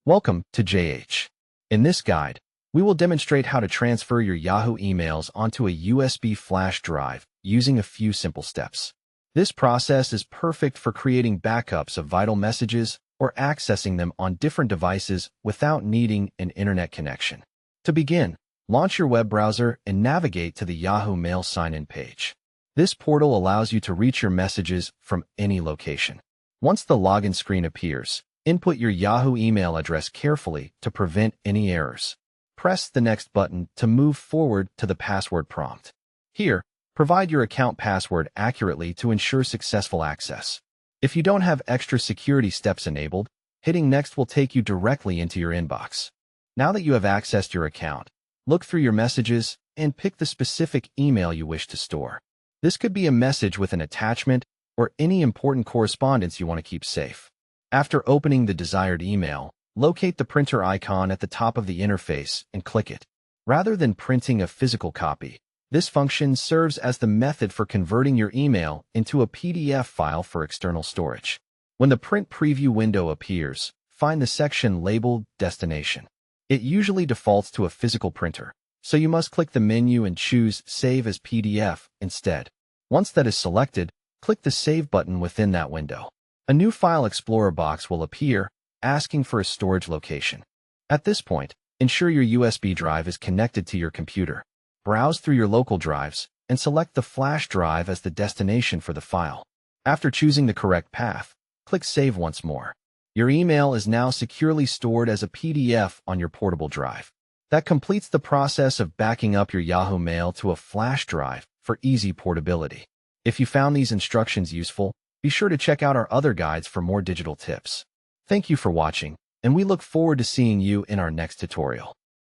Welcome to JH. In this guide, we will demonstrate how to transfer your Yahoo emails onto a USB flash drive using a few simple steps. This process is perfect for creating backups of vital messages or accessing them on different devices without needing an internet connection. To begin, launch your web browser and navigate to the Yahoo Mail sign-in page. This portal allows you to reach your messages from any location. Once the login screen appears, input your Yahoo email address carefully to prevent any errors. Press the Next button to move forward to the password prompt. Here, provide your account password accurately to ensure successful access. If you don't have extra security steps enabled, hitting Next will take you directly into your inbox. Now that you have accessed your account, look through your messages and pick the specific email you wish to store. This could be a message with an attachment or any important correspondence you want to keep safe. After opening the desired email, locate the printer icon at the top of the interface and click it. Rather than printing a physical copy, this function serves as the method for converting your email into a PDF file for external storage. When the print preview window appears, find the section labeled Destination. It usually defaults to a physical printer, so you must click the menu and choose Save as PDF instead. Once that is selected, click the Save button within that window. A new File Explorer box will appear, asking for a storage location. At this point, ensure your USB drive is connected to your computer. Browse through your local drives and select the flash drive as the destination for the file. After choosing the correct path, click Save once more. Your email is now securely stored as a PDF on your portable drive. That completes the process of backing up your Yahoo Mail to a flash drive for easy portability. If you found these instructions useful, be sure to check out our other guides for more digital tips. Thank you for watching, and we look forward to seeing you in our next tutorial.